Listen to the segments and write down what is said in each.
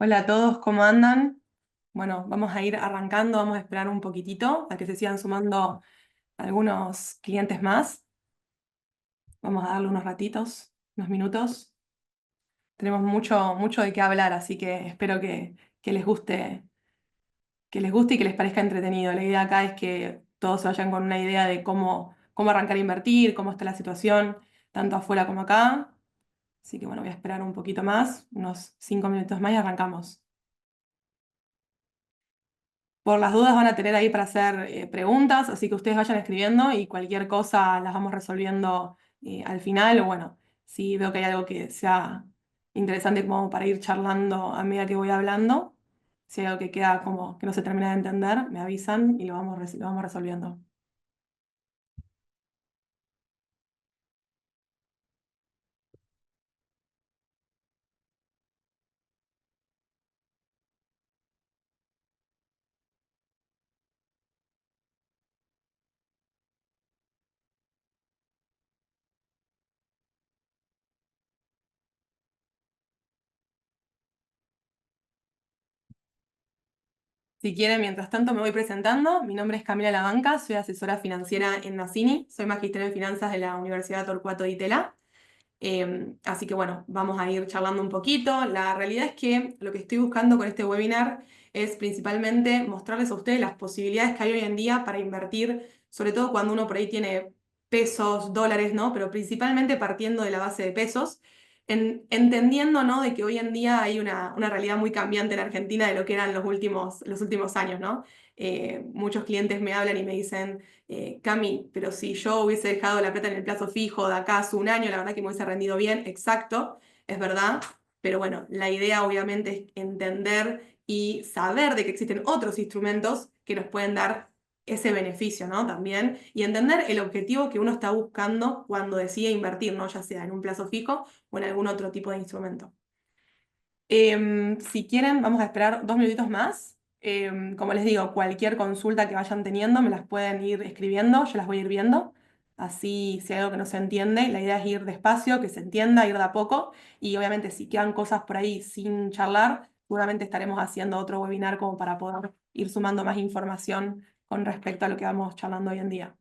Hola a todos, ¿cómo andan? Bueno, vamos a ir arrancando, vamos a esperar un poquitito a que se sigan sumando algunos clientes más. Vamos a darle unos ratitos, unos minutos. Tenemos mucho de qué hablar, así que espero que les guste, que les guste y que les parezca entretenido. La idea acá es que todos se vayan con una idea de cómo arrancar a invertir, cómo está la situación, tanto afuera como acá. Así que bueno, voy a esperar un poquito más, unos 5 minutos más y arrancamos. Por las dudas van a tener ahí para hacer preguntas, así que ustedes vayan escribiendo y cualquier cosa las vamos resolviendo al final. O bueno, si veo que hay algo que sea interesante como para ir charlando a medida que voy hablando, si hay algo que queda como que no se termina de entender, me avisan y lo vamos resolviendo. Si quieren, mientras tanto me voy presentando. Mi nombre es Camila Labanca, soy asesora financiera en Nassini, soy magister en finanzas de la Universidad Torcuato Di Tella. Así que bueno, vamos a ir charlando un poquito. La realidad es que lo que estoy buscando con este webinar es principalmente mostrarles a ustedes las posibilidades que hay hoy en día para invertir, sobre todo cuando uno por ahí tiene pesos, dólares, ¿no? Pero principalmente partiendo de la base de pesos, entendiendo, ¿no? De que hoy en día hay una realidad muy cambiante en Argentina de lo que eran los últimos años, ¿no? Muchos clientes me hablan y me dicen Cami, pero si yo hubiese dejado la plata en el plazo fijo de acá hace un año, la verdad que me hubiese rendido bien, exacto, es verdad, pero bueno, la idea obviamente es entender y saber de que existen otros instrumentos que nos pueden dar ese beneficio, ¿no? También, y entender el objetivo que uno está buscando cuando decide invertir, ¿no? Ya sea en un plazo fijo o en algún otro tipo de instrumento. Si quieren, vamos a esperar 2 minutitos más. Como les digo, cualquier consulta que vayan teniendo me las pueden ir escribiendo, yo las voy a ir viendo. Así, si hay algo que no se entiende, la idea es ir despacio, que se entienda, ir de a poco. Y obviamente, si quedan cosas por ahí sin charlar, seguramente estaremos haciendo otro webinar como para poder ir sumando más información con respecto a lo que vamos charlando hoy en día.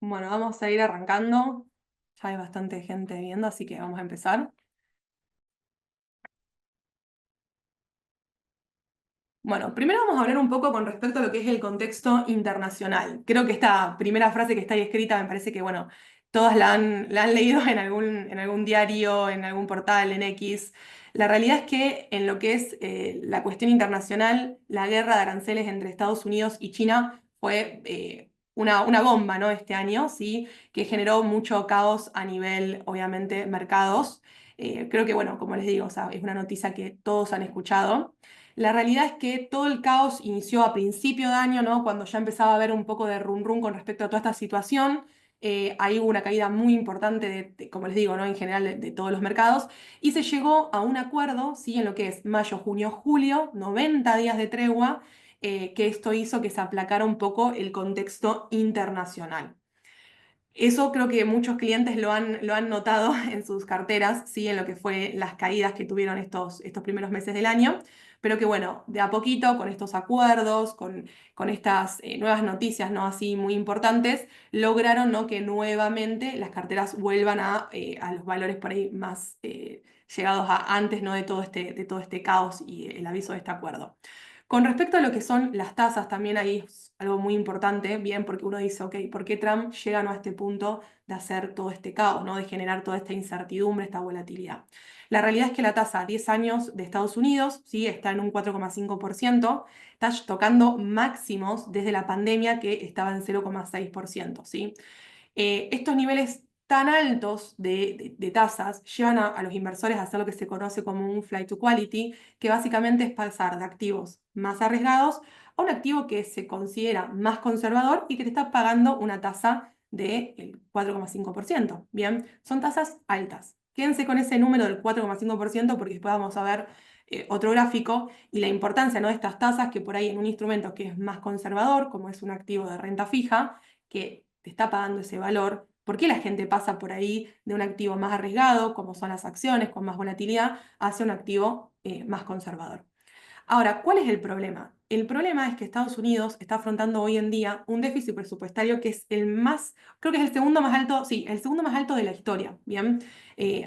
Bueno, vamos a ir arrancando. Ya hay bastante gente viendo, así que vamos a empezar. Bueno, primero vamos a hablar un poco con respecto a lo que es el contexto internacional. Creo que esta primera frase que está ahí escrita me parece que, bueno, todas la han leído en algún diario, en algún portal, en X. La realidad es que en lo que es la cuestión internacional, la guerra de aranceles entre Estados Unidos y China fue una bomba, ¿no? Este año, ¿sí? Que generó mucho caos a nivel, obviamente, mercados. Creo que, bueno, como les digo, o sea, es una noticia que todos han escuchado. La realidad es que todo el caos inició a principio de año, ¿no? Cuando ya empezaba a haber un poco de rum rum con respecto a toda esta situación. Ahí hubo una caída muy importante, como les digo, ¿no? En general de todos los mercados. Y se llegó a un acuerdo, ¿sí? En lo que es mayo, junio, julio, 90 días de tregua, que esto hizo que se aplacara un poco el contexto internacional. Eso creo que muchos clientes lo han notado en sus carteras, ¿sí? En lo que fue las caídas que tuvieron estos primeros meses del año, pero que bueno, de a poquito, con estos acuerdos, con estas nuevas noticias, ¿no? Así muy importantes, lograron, ¿no? Que nuevamente las carteras vuelvan a los valores por ahí más llegados a antes, ¿no? De todo este caos y el aviso de este acuerdo. Con respecto a lo que son las tasas, también ahí es algo muy importante, bien, porque uno dice, ok, ¿por qué Trump llega, ¿no? a este punto de hacer todo este caos, ¿no? De generar toda esta incertidumbre, esta volatilidad? La realidad es que la tasa a 10 años de Estados Unidos, ¿sí? Está en un 4,5%, está tocando máximos desde la pandemia que estaba en 0,6%, ¿sí? Estos niveles tan altos de tasas llevan a los inversores a hacer lo que se conoce como un flight to quality, que básicamente es pasar de activos más arriesgados a un activo que se considera más conservador y que te está pagando una tasa del 4,5%. Bien, son tasas altas. Quédense con ese número del 4,5% porque después vamos a ver otro gráfico y la importancia, ¿no? de estas tasas que por ahí en un instrumento que es más conservador, como es un activo de renta fija, que te está pagando ese valor. ¿Por qué la gente pasa por ahí de un activo más arriesgado, como son las acciones, con más volatilidad, hacia un activo más conservador? Ahora, ¿cuál es el problema? El problema es que Estados Unidos está afrontando hoy en día un déficit presupuestario que es el más, creo que es el segundo más alto, sí, el segundo más alto de la historia, ¿bien?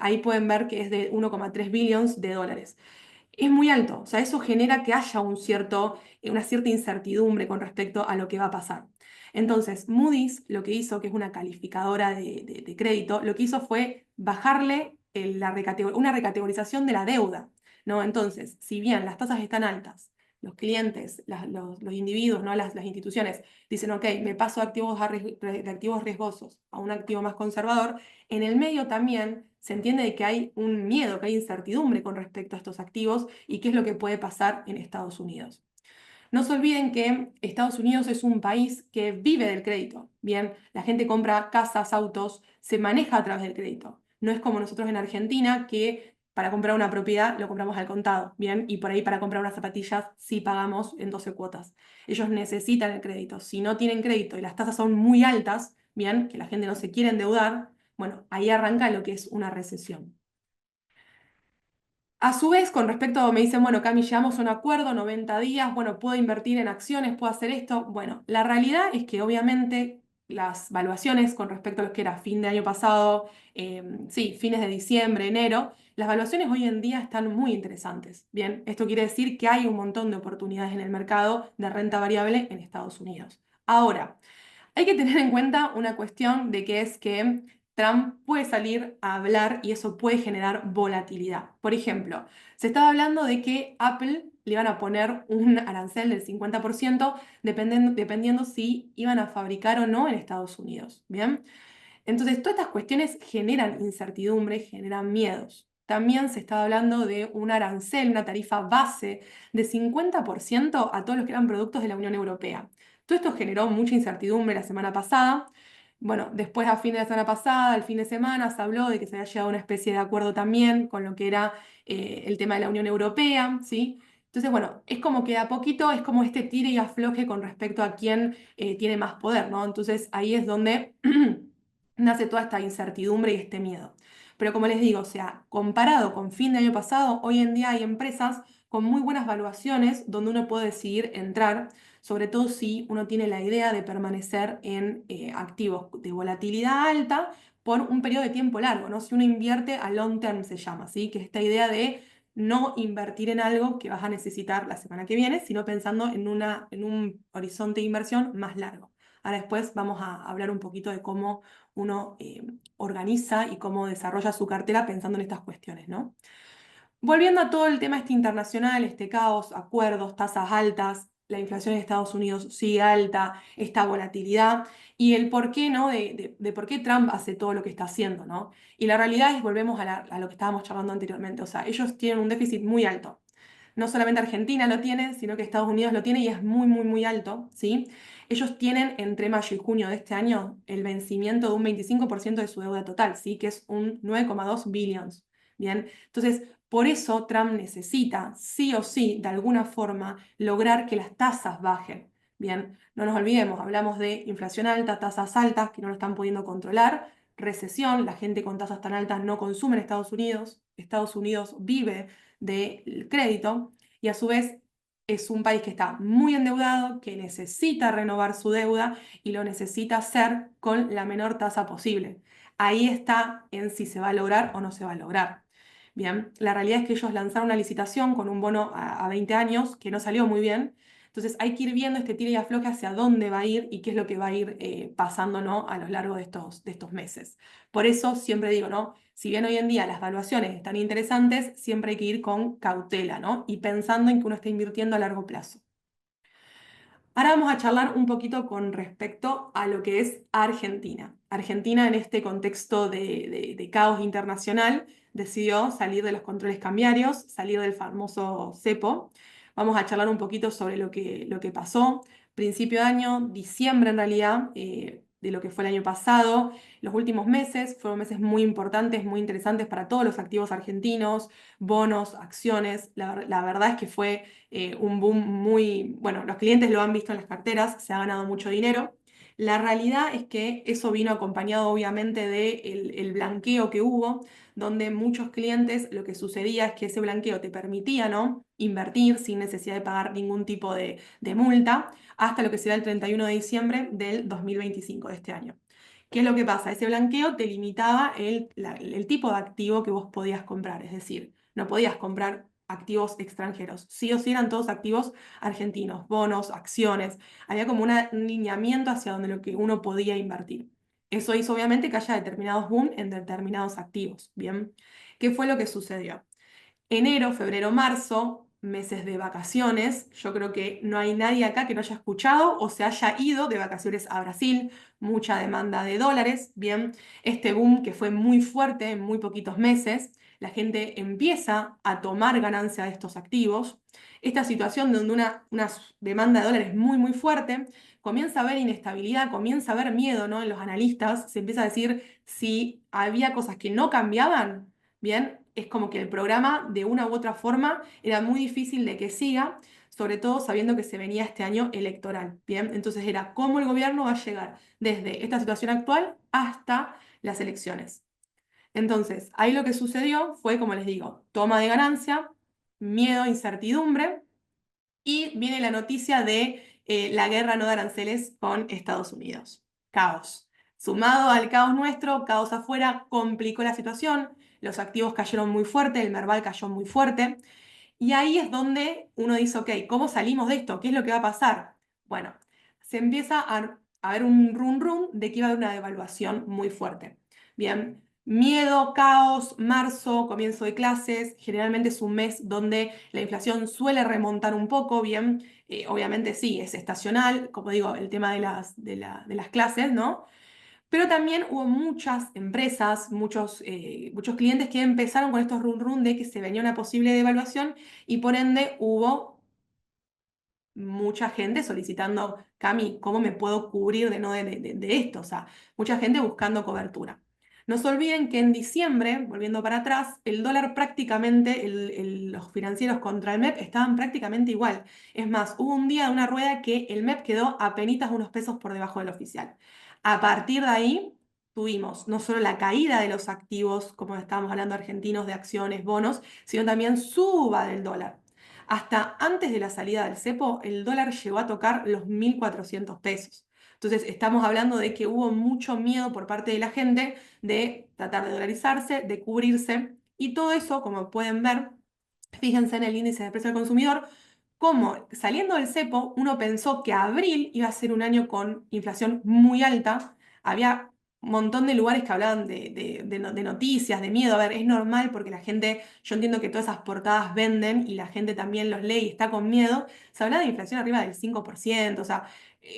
Ahí pueden ver que es de 1,3 billones de dólares. Es muy alto, o sea, eso genera que haya una cierta incertidumbre con respecto a lo que va a pasar. Entonces, Moody's lo que hizo, que es una calificadora de crédito, lo que hizo fue bajarle una recategorización de la deuda, ¿no? Entonces, si bien las tasas están altas, los clientes, los individuos, ¿no? Las instituciones dicen, ok, me paso de activos riesgosos a un activo más conservador, en el medio también se entiende de que hay un miedo, que hay incertidumbre con respecto a estos activos y qué es lo que puede pasar en Estados Unidos. No se olviden que Estados Unidos es un país que vive del crédito. Bien, la gente compra casas, autos, se maneja a través del crédito. No es como nosotros en Argentina que para comprar una propiedad lo compramos al contado, bien, y por ahí para comprar unas zapatillas sí pagamos en 12 cuotas. Ellos necesitan el crédito. Si no tienen crédito y las tasas son muy altas, bien, que la gente no se quiere endeudar, bueno, ahí arranca lo que es una recesión. A su vez, con respecto, me dicen, bueno, Cami, llegamos a un acuerdo, 90 días, bueno, puedo invertir en acciones, puedo hacer esto. Bueno, la realidad es que obviamente las valuaciones con respecto a lo que era fin de año pasado, sí, fines de diciembre, enero, las valuaciones hoy en día están muy interesantes. Bien, esto quiere decir que hay un montón de oportunidades en el mercado de renta variable en Estados Unidos. Ahora, hay que tener en cuenta una cuestión de que es que Trump puede salir a hablar y eso puede generar volatilidad. Por ejemplo, se estaba hablando de que Apple le iban a poner un arancel del 50% dependiendo si iban a fabricar o no en Estados Unidos. ¿Bien? Entonces, todas estas cuestiones generan incertidumbre, generan miedos. También se estaba hablando de un arancel, una tarifa base de 50% a todos los que eran productos de la Unión Europea. Todo esto generó mucha incertidumbre la semana pasada. Bueno, después a fin de la semana pasada, al fin de semana, se habló de que se había llegado a una especie de acuerdo también con lo que era el tema de la Unión Europea, ¿sí? Entonces, bueno, es como que a poquito es como este tire y afloje con respecto a quién tiene más poder, ¿no? Entonces ahí es donde nace toda esta incertidumbre y este miedo. Pero como les digo, o sea, comparado con fin de año pasado, hoy en día hay empresas con muy buenas valuaciones donde uno puede decidir entrar, sobre todo si uno tiene la idea de permanecer en activos de volatilidad alta por un periodo de tiempo largo, ¿no? Si uno invierte a long term se llama, ¿sí? Que es esta idea de no invertir en algo que vas a necesitar la semana que viene, sino pensando en un horizonte de inversión más largo. Ahora después vamos a hablar un poquito de cómo uno organiza y cómo desarrolla su cartera pensando en estas cuestiones, ¿no? Volviendo a todo el tema este internacional, este caos, acuerdos, tasas altas, la inflación en Estados Unidos sigue alta, esta volatilidad y el por qué, ¿no? De por qué Trump hace todo lo que está haciendo, ¿no? Y la realidad es, volvemos a lo que estábamos charlando anteriormente, o sea, ellos tienen un déficit muy alto. No solamente Argentina lo tiene, sino que Estados Unidos lo tiene y es muy, muy, muy alto, ¿sí? Ellos tienen entre mayo y junio de este año el vencimiento de un 25% de su deuda total, ¿sí? Que es un 9,2 billones. Bien, entonces por eso Trump necesita, sí o sí, de alguna forma, lograr que las tasas bajen. Bien, no nos olvidemos, hablamos de inflación alta, tasas altas que no lo están pudiendo controlar, recesión, la gente con tasas tan altas no consume en Estados Unidos vive del crédito y a su vez es un país que está muy endeudado, que necesita renovar su deuda y lo necesita hacer con la menor tasa posible. Ahí está en si se va a lograr o no se va a lograr. Bien, la realidad es que ellos lanzaron una licitación con un bono a 20 años que no salió muy bien. Entonces hay que ir viendo este tira y afloje hacia dónde va a ir y qué es lo que va a ir pasando, ¿no? A lo largo de estos meses. Por eso siempre digo, ¿no? Si bien hoy en día las valuaciones están interesantes, siempre hay que ir con cautela, ¿no? Y pensando en que uno está invirtiendo a largo plazo. Ahora vamos a charlar un poquito con respecto a lo que es Argentina. Argentina en este contexto de caos internacional decidió salir de los controles cambiarios, salir del famoso cepo. Vamos a charlar un poquito sobre lo que pasó. Principio de año, diciembre en realidad, de lo que fue el año pasado. Los últimos meses fueron meses muy importantes, muy interesantes para todos los activos argentinos, bonos, acciones. La verdad es que fue un boom muy, bueno, los clientes lo han visto en las carteras, se ha ganado mucho dinero. La realidad es que eso vino acompañado obviamente de el blanqueo que hubo, donde muchos clientes lo que sucedía es que ese blanqueo te permitía, ¿no? Invertir sin necesidad de pagar ningún tipo de multa hasta lo que será el 31 de diciembre del 2025 de este año. ¿Qué es lo que pasa? Ese blanqueo te limitaba el tipo de activo que vos podías comprar, es decir, no podías comprar activos extranjeros. Sí o sí eran todos activos argentinos, bonos, acciones. Había como un lineamiento hacia donde lo que uno podía invertir. Eso hizo obviamente que haya determinados boom en determinados activos. Bien, ¿qué fue lo que sucedió? Enero, febrero, marzo, meses de vacaciones. Yo creo que no hay nadie acá que no haya escuchado o se haya ido de vacaciones a Brasil. Mucha demanda de dólares. Bien, este boom que fue muy fuerte en muy poquitos meses. La gente empieza a tomar ganancia de estos activos. Esta situación donde una demanda de dólares muy, muy fuerte, comienza a haber inestabilidad, comienza a haber miedo, ¿no? En los analistas se empieza a decir si había cosas que no cambiaban. Bien, es como que el programa de una u otra forma era muy difícil de que siga, sobre todo sabiendo que se venía este año electoral. Bien, entonces era cómo el gobierno va a llegar desde esta situación actual hasta las elecciones. Entonces, ahí lo que sucedió fue, como les digo, toma de ganancia, miedo, incertidumbre, y viene la noticia de la guerra no de aranceles con Estados Unidos. Caos. Sumado al caos nuestro, caos afuera, complicó la situación, los activos cayeron muy fuerte, el Merval cayó muy fuerte, y ahí es donde uno dice, ok, ¿cómo salimos de esto? ¿Qué es lo que va a pasar? Bueno, se empieza a ver un run run de que iba a haber una devaluación muy fuerte. Bien, miedo, caos, marzo, comienzo de clases, generalmente es un mes donde la inflación suele remontar un poco, bien, obviamente sí, es estacional, como digo, el tema de las clases, ¿no? Pero también hubo muchas empresas, muchos clientes que empezaron con estos run run de que se venía una posible devaluación y por ende hubo mucha gente solicitando, Cami, ¿cómo me puedo cubrir de, no de esto? O sea, mucha gente buscando cobertura. No se olviden que en diciembre, volviendo para atrás, el dólar prácticamente, los financieros contra el MEP estaban prácticamente igual. Es más, hubo un día de una rueda que el MEP quedó apenas unos pesos por debajo del oficial. A partir de ahí, tuvimos no solo la caída de los activos, como estábamos hablando argentinos, de acciones, bonos, sino también suba del dólar. Hasta antes de la salida del cepo, el dólar llegó a tocar los 1.400 pesos. Entonces, estamos hablando de que hubo mucho miedo por parte de la gente de tratar de dolarizarse, de cubrirse, y todo eso, como pueden ver, fíjense en el índice de precio al consumidor, como saliendo del cepo, uno pensó que abril iba a ser un año con inflación muy alta. Había un montón de lugares que hablaban de noticias, de miedo. A ver, es normal porque la gente, yo entiendo que todas esas portadas venden y la gente también los lee y está con miedo. Se hablaba de inflación arriba del 5%, o sea,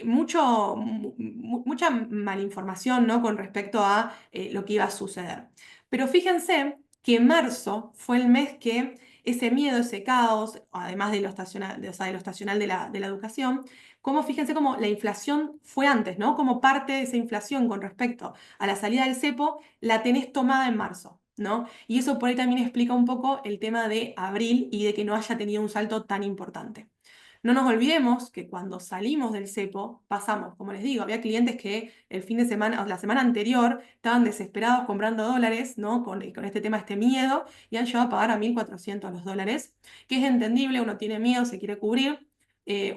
mucha malinformación, ¿no? Con respecto a lo que iba a suceder. Pero fíjense que marzo fue el mes que ese miedo, ese caos, además de lo estacional, o sea, de lo estacional de la educación, como fíjense cómo la inflación fue antes, ¿no? Como parte de esa inflación con respecto a la salida del cepo, la tenés tomada en marzo, ¿no? Y eso por ahí también explica un poco el tema de abril y de que no haya tenido un salto tan importante. No nos olvidemos que cuando salimos del cepo, pasamos, como les digo, había clientes que el fin de semana, o la semana anterior, estaban desesperados comprando dólares, ¿no? Con este tema, este miedo, y han llegado a pagar a 1.400 los dólares, que es entendible, uno tiene miedo, se quiere cubrir.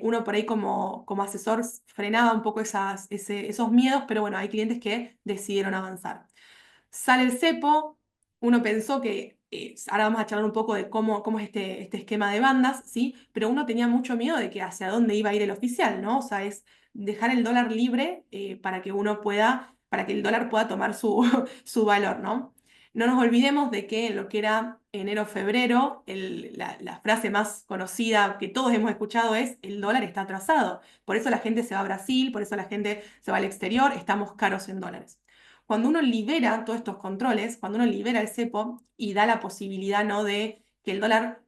Uno por ahí como asesor frenaba un poco esos miedos, pero bueno, hay clientes que decidieron avanzar. Sale el cepo, uno pensó que, ahora vamos a charlar un poco de cómo es este esquema de bandas, ¿sí? Pero uno tenía mucho miedo de que hacia dónde iba a ir el oficial, ¿no? O sea, es dejar el dólar libre para que para que el dólar pueda tomar su, su valor, ¿no? No nos olvidemos de que en lo que era enero-febrero, la frase más conocida que todos hemos escuchado es: el dólar está atrasado. Por eso la gente se va a Brasil, por eso la gente se va al exterior, estamos caros en dólares. Cuando uno libera todos estos controles, cuando uno libera el cepo y da la posibilidad, ¿no?, de que el dólar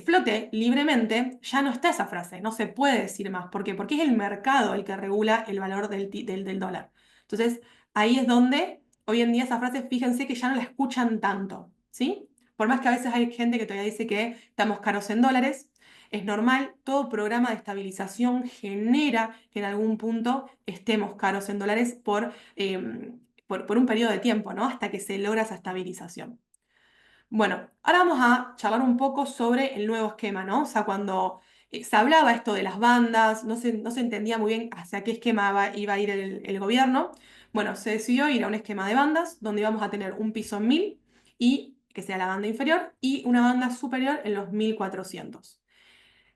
flote libremente, ya no está esa frase, no se puede decir más. ¿Por qué? Porque es el mercado el que regula el valor del dólar. Entonces, ahí es donde hoy en día esa frase, fíjense que ya no la escuchan tanto, ¿sí? Por más que a veces hay gente que todavía dice que estamos caros en dólares, es normal, todo programa de estabilización genera que en algún punto estemos caros en dólares por un periodo de tiempo, ¿no? Hasta que se logra esa estabilización. Bueno, ahora vamos a charlar un poco sobre el nuevo esquema, ¿no? O sea, cuando se hablaba esto de las bandas, no se entendía muy bien hacia qué esquema iba a ir el gobierno. Bueno, se decidió ir a un esquema de bandas donde íbamos a tener un piso en 1.000 y que sea la banda inferior y una banda superior en los 1.400.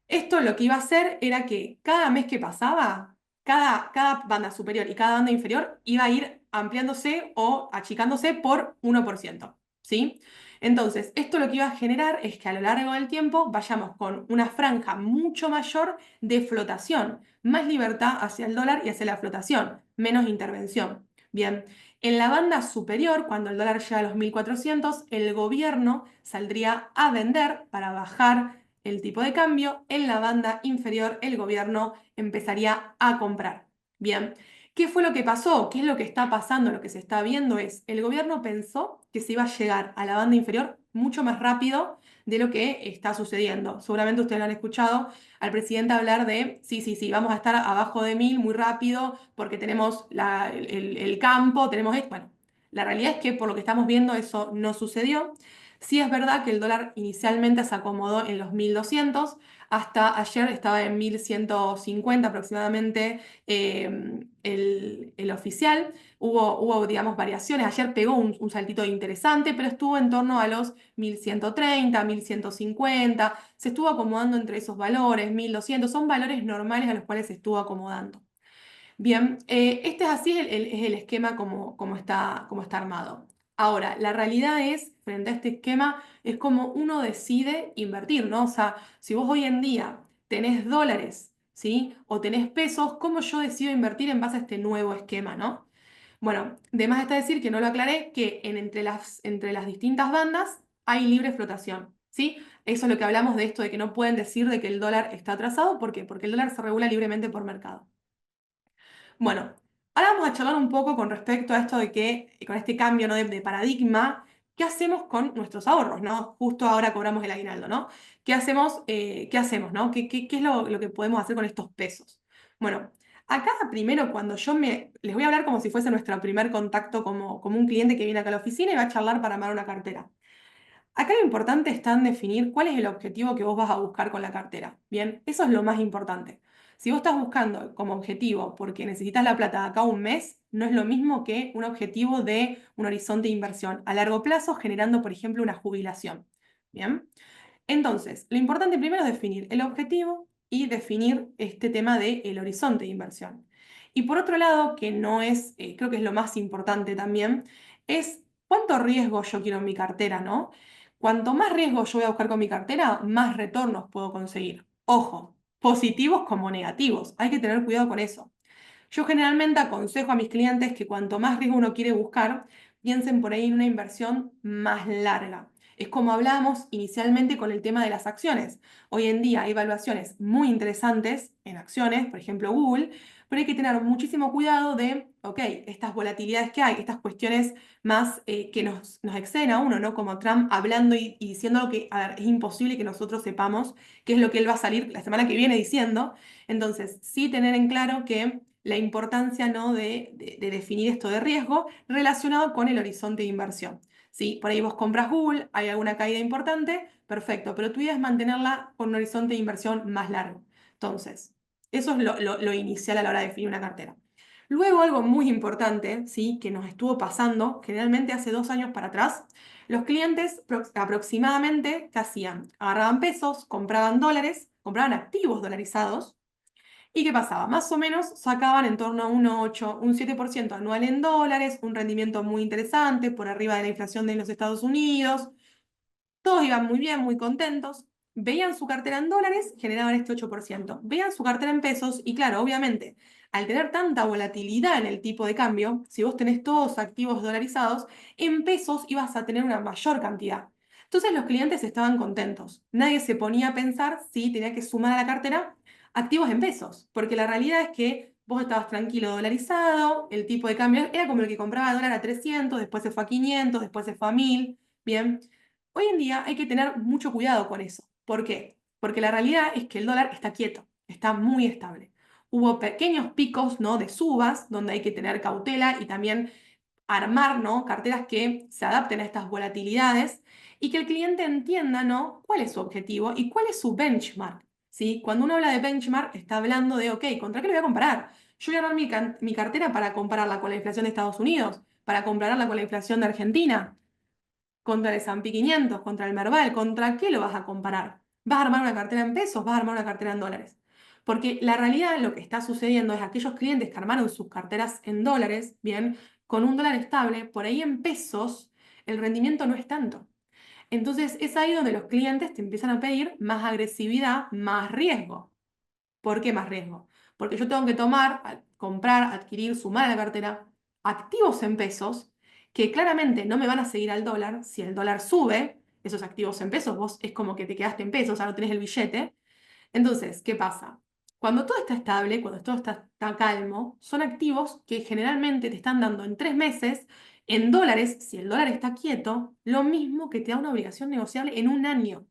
Esto lo que iba a hacer era que cada mes que pasaba, cada banda superior y cada banda inferior iba a ir ampliándose o achicándose por 1%, ¿sí? Entonces, esto lo que iba a generar es que a lo largo del tiempo vayamos con una franja mucho mayor de flotación, más libertad hacia el dólar y hacia la flotación, menos intervención. Bien, en la banda superior, cuando el dólar llega a los 1.400, el gobierno saldría a vender para bajar el tipo de cambio. En la banda inferior el gobierno empezaría a comprar. Bien, ¿qué fue lo que pasó? ¿Qué es lo que está pasando? Lo que se está viendo es, el gobierno pensó que se iba a llegar a la banda inferior mucho más rápido de lo que está sucediendo. Seguramente ustedes lo han escuchado al presidente hablar de: sí, sí, sí, vamos a estar abajo de 1.000 muy rápido porque tenemos el campo, tenemos esto. Bueno, la realidad es que por lo que estamos viendo eso no sucedió. Sí es verdad que el dólar inicialmente se acomodó en los 1.200, hasta ayer estaba en 1.150 aproximadamente el oficial. Hubo, digamos, variaciones. Ayer pegó un saltito interesante, pero estuvo en torno a los 1.130, 1.150. Se estuvo acomodando entre esos valores, 1.200. Son valores normales a los cuales se estuvo acomodando. Bien, este es así es el esquema como está armado. Ahora, la realidad es, frente a este esquema, es como uno decide invertir, ¿no? O sea, si vos hoy en día tenés dólares, ¿sí? O tenés pesos, ¿cómo yo decido invertir en base a este nuevo esquema, ¿no? Bueno, de más está decir, que no lo aclaré, que entre las distintas bandas hay libre flotación, ¿sí? Eso es lo que hablamos de esto de que no pueden decir de que el dólar está atrasado. ¿Por qué? Porque el dólar se regula libremente por mercado. Bueno, ahora vamos a charlar un poco con respecto a esto de que, con este cambio, ¿no?, de paradigma, ¿qué hacemos con nuestros ahorros, ¿no? Justo ahora cobramos el aguinaldo, ¿no? ¿Qué hacemos, ¿no? ¿Qué es lo que podemos hacer con estos pesos? Bueno, acá primero, les voy a hablar como si fuese nuestro primer contacto como un cliente que viene acá a la oficina y va a charlar para armar una cartera. Acá lo importante está en definir cuál es el objetivo que vos vas a buscar con la cartera. Bien, eso es lo más importante. Si vos estás buscando como objetivo porque necesitas la plata de acá a un mes, no es lo mismo que un objetivo de un horizonte de inversión a largo plazo, generando, por ejemplo, una jubilación. Bien, entonces, lo importante primero es definir el objetivo y definir este tema del horizonte de inversión. Y por otro lado, que no es, creo que es lo más importante también, es cuánto riesgo yo quiero en mi cartera, ¿no? Cuanto más riesgo yo voy a buscar con mi cartera, más retornos puedo conseguir. Ojo, positivos como negativos. Hay que tener cuidado con eso. Yo generalmente aconsejo a mis clientes que cuanto más riesgo uno quiere buscar, piensen por ahí en una inversión más larga. Es como hablábamos inicialmente con el tema de las acciones. Hoy en día hay evaluaciones muy interesantes en acciones, por ejemplo Google, pero hay que tener muchísimo cuidado de, ok, estas volatilidades que hay, estas cuestiones más que nos exceden a uno, ¿no? Como Trump hablando y diciendo algo que, a ver, es imposible que nosotros sepamos qué es lo que él va a salir la semana que viene diciendo. Entonces, sí tener en claro que la importancia, ¿no? de definir esto de riesgo relacionado con el horizonte de inversión. ¿Sí? Por ahí vos compras Google, hay alguna caída importante, perfecto, pero tu idea es mantenerla con un horizonte de inversión más largo. Entonces, eso es lo inicial a la hora de definir una cartera. Luego, algo muy importante, ¿sí? Que nos estuvo pasando, generalmente hace 2 años para atrás, los clientes aproximadamente, ¿qué hacían? Agarraban pesos, compraban dólares, compraban activos dolarizados. ¿Y qué pasaba? Más o menos sacaban en torno a un 8, un 7% anual en dólares, un rendimiento muy interesante, por arriba de la inflación de los Estados Unidos. Todos iban muy bien, muy contentos. Veían su cartera en dólares, generaban este 8%. Veían su cartera en pesos y claro, obviamente, al tener tanta volatilidad en el tipo de cambio, si vos tenés todos activos dolarizados, en pesos ibas a tener una mayor cantidad. Entonces los clientes estaban contentos. Nadie se ponía a pensar si tenía que sumar a la cartera activos en pesos, porque la realidad es que vos estabas tranquilo dolarizado, el tipo de cambio era como el que compraba dólar a 300, después se fue a 500, después se fue a 1000, bien. Hoy en día hay que tener mucho cuidado con eso. ¿Por qué? Porque la realidad es que el dólar está quieto, está muy estable. Hubo pequeños picos, ¿no? de subas, donde hay que tener cautela y también armar, ¿no? carteras que se adapten a estas volatilidades y que el cliente entienda, ¿no? cuál es su objetivo y cuál es su benchmark. ¿Sí? Cuando uno habla de benchmark, está hablando de, ok, ¿contra qué lo voy a comparar? Yo voy a armar mi cartera para compararla con la inflación de Estados Unidos, para compararla con la inflación de Argentina, contra el S&P 500, contra el Merval, ¿contra qué lo vas a comparar? ¿Vas a armar una cartera en pesos? ¿Vas a armar una cartera en dólares? Porque la realidad, lo que está sucediendo es aquellos clientes que armaron sus carteras en dólares, bien, con un dólar estable, por ahí en pesos, el rendimiento no es tanto. Entonces es ahí donde los clientes te empiezan a pedir más agresividad, más riesgo. ¿Por qué más riesgo? Porque yo tengo que comprar, adquirir, sumar a la cartera activos en pesos que claramente no me van a seguir al dólar. Si el dólar sube, esos activos en pesos, vos es como que te quedaste en pesos, ahora no tenés el billete. Entonces, ¿qué pasa? Cuando todo está estable, cuando todo está calmo, son activos que generalmente te están dando en 3 meses, en dólares, si el dólar está quieto, lo mismo que te da una obligación negociable en un año.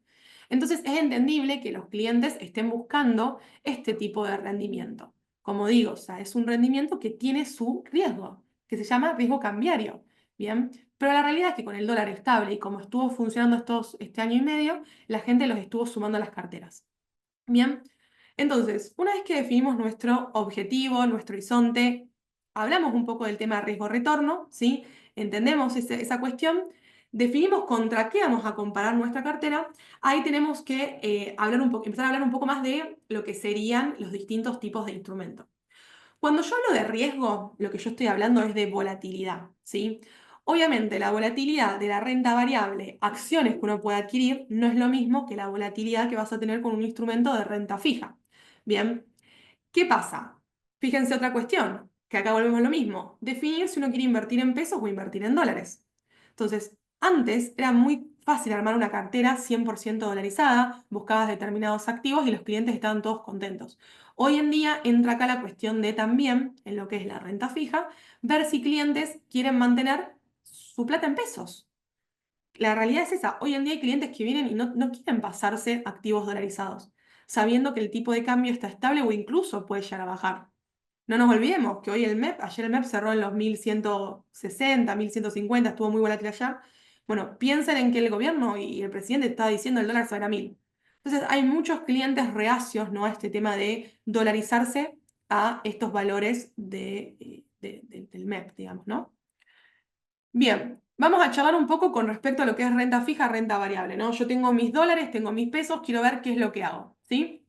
Entonces, es entendible que los clientes estén buscando este tipo de rendimiento. Como digo, o sea, es un rendimiento que tiene su riesgo, que se llama riesgo cambiario. Bien, pero la realidad es que con el dólar estable y como estuvo funcionando este año y medio, la gente los estuvo sumando a las carteras. Bien, entonces, una vez que definimos nuestro objetivo, nuestro horizonte, hablamos un poco del tema riesgo-retorno, ¿sí? Entendemos esa cuestión, definimos contra qué vamos a comparar nuestra cartera, ahí tenemos que empezar a hablar un poco más de lo que serían los distintos tipos de instrumentos. Cuando yo hablo de riesgo, lo que yo estoy hablando es de volatilidad, ¿sí? Obviamente, la volatilidad de la renta variable, acciones que uno puede adquirir, no es lo mismo que la volatilidad que vas a tener con un instrumento de renta fija. Bien, ¿qué pasa? Fíjense otra cuestión, que acá volvemos a lo mismo, definir si uno quiere invertir en pesos o invertir en dólares. Entonces, antes era muy fácil armar una cartera 100% dolarizada, buscabas determinados activos y los clientes estaban todos contentos. Hoy en día entra acá la cuestión de también, en lo que es la renta fija, ver si clientes quieren mantener su plata en pesos. La realidad es esa. Hoy en día hay clientes que vienen y no quieren pasarse activos dolarizados, sabiendo que el tipo de cambio está estable o incluso puede llegar a bajar. No nos olvidemos que hoy ayer el MEP cerró en los 1160, 1150, estuvo muy volátil ayer. Bueno, piensen en que el gobierno y el presidente está diciendo el dólar se va a 1000. Entonces hay muchos clientes reacios, ¿no? a este tema de dolarizarse a estos valores del MEP, digamos, ¿no? Bien, vamos a charlar un poco con respecto a lo que es renta fija, renta variable, ¿no? Yo tengo mis dólares, tengo mis pesos, quiero ver qué es lo que hago, ¿sí?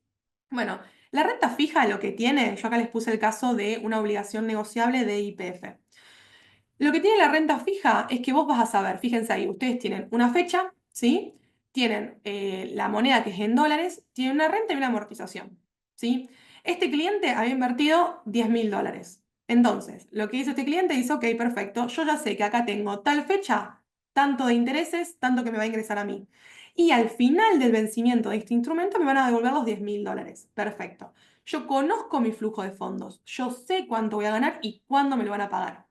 Bueno, la renta fija lo que tiene, yo acá les puse el caso de una obligación negociable de YPF. Lo que tiene la renta fija es que vos vas a saber, fíjense ahí, ustedes tienen una fecha, ¿sí? Tienen la moneda que es en dólares, tienen una renta y una amortización, ¿sí? Este cliente había invertido $10.000. Entonces, lo que hizo este cliente dice, ok, perfecto, yo ya sé que acá tengo tal fecha, tanto de intereses, tanto que me va a ingresar a mí. y al final del vencimiento de este instrumento me van a devolver los $10.000. Perfecto. Yo conozco mi flujo de fondos, yo sé cuánto voy a ganar y cuándo me lo van a pagar.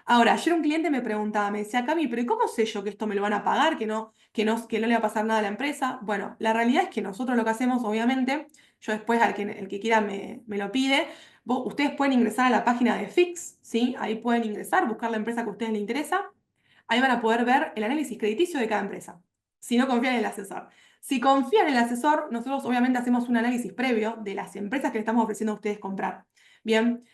Ahora, ayer un cliente me preguntaba, me decía, Cami, pero ¿y cómo sé yo que esto me lo van a pagar, que no le va a pasar nada a la empresa? Bueno, la realidad es que nosotros lo que hacemos, obviamente, yo después el que quiera me lo pide, ustedes pueden ingresar a la página de Fix, ¿sí? Ahí pueden ingresar, buscar la empresa que a ustedes les interesa, ahí van a poder ver el análisis crediticio de cada empresa, si no confían en el asesor. Si confían en el asesor, nosotros obviamente hacemos un análisis previo de las empresas que le estamos ofreciendo a ustedes comprar. Bien,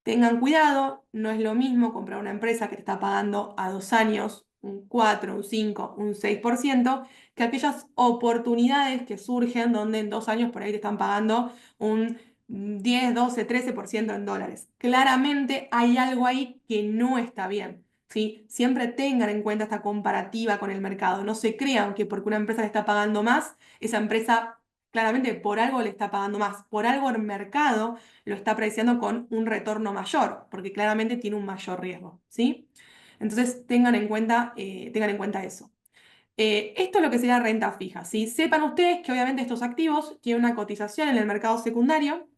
tengan cuidado, no es lo mismo comprar una empresa que te está pagando a 2 años un 4, un 5, un 6%, que aquellas oportunidades que surgen donde en 2 años por ahí te están pagando un 10, 12, 13% en dólares. Claramente hay algo ahí que no está bien. ¿Sí? Siempre tengan en cuenta esta comparativa con el mercado. No se crean que porque una empresa le está pagando más, esa empresa claramente por algo le está pagando más. Por algo el mercado lo está apreciando con un retorno mayor, porque claramente tiene un mayor riesgo, ¿sí? Entonces tengan en cuenta eso. Esto es lo que sería renta fija, ¿sí? Sepan ustedes que obviamente estos activos tienen una cotización en el mercado secundario,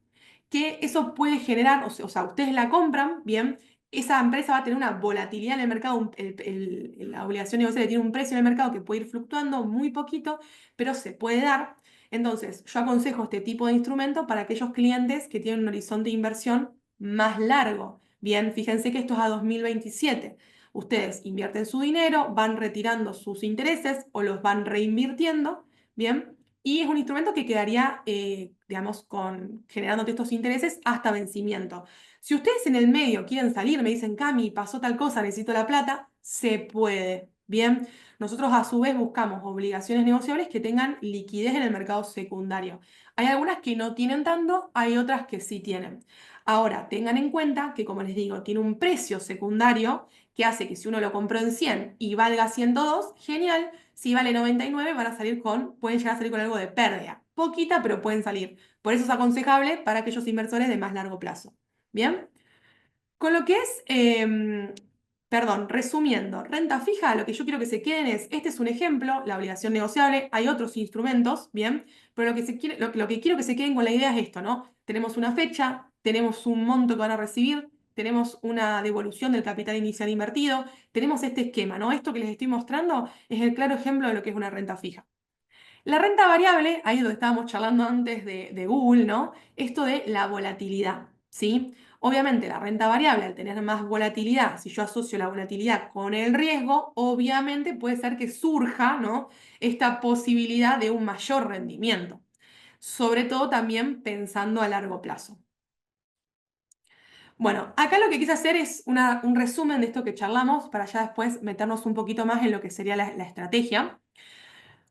que eso puede generar, o sea, ustedes la compran, bien, esa empresa va a tener una volatilidad en el mercado, la obligación negociaria tiene un precio en el mercado que puede ir fluctuando muy poquito, pero se puede dar. Entonces, yo aconsejo este tipo de instrumento para aquellos clientes que tienen un horizonte de inversión más largo. Bien, fíjense que esto es a 2027. Ustedes invierten su dinero, van retirando sus intereses o los van reinvirtiendo, ¿bien? Y es un instrumento que quedaría, digamos, generándote estos intereses hasta vencimiento. Si ustedes en el medio quieren salir, me dicen, Cami, pasó tal cosa, necesito la plata, se puede, ¿bien? Nosotros a su vez buscamos obligaciones negociables que tengan liquidez en el mercado secundario. Hay algunas que no tienen tanto, hay otras que sí tienen. Ahora, tengan en cuenta que, como les digo, tiene un precio secundario que hace que si uno lo compró en 100 y valga 102, genial. Si vale 99, pueden llegar a salir con algo de pérdida. Poquita, pero pueden salir. Por eso es aconsejable para aquellos inversores de más largo plazo. ¿Bien? Con lo que es, perdón, resumiendo, renta fija, lo que yo quiero que se queden este es un ejemplo, la obligación negociable, hay otros instrumentos, ¿bien? Pero lo que quiero que se queden con la idea es esto, ¿no? Tenemos una fecha, tenemos un monto que van a recibir, tenemos una devolución del capital inicial invertido, tenemos este esquema, ¿no? Esto que les estoy mostrando es el claro ejemplo de lo que es una renta fija. La renta variable, ahí es donde estábamos charlando antes de Google, ¿no? Esto de la volatilidad, ¿sí? Obviamente la renta variable, al tener más volatilidad, si yo asocio la volatilidad con el riesgo, obviamente puede ser que surja, ¿no? Esta posibilidad de un mayor rendimiento, sobre todo también pensando a largo plazo. Bueno, acá lo que quise hacer es un resumen de esto que charlamos para ya después meternos un poquito más en lo que sería la estrategia.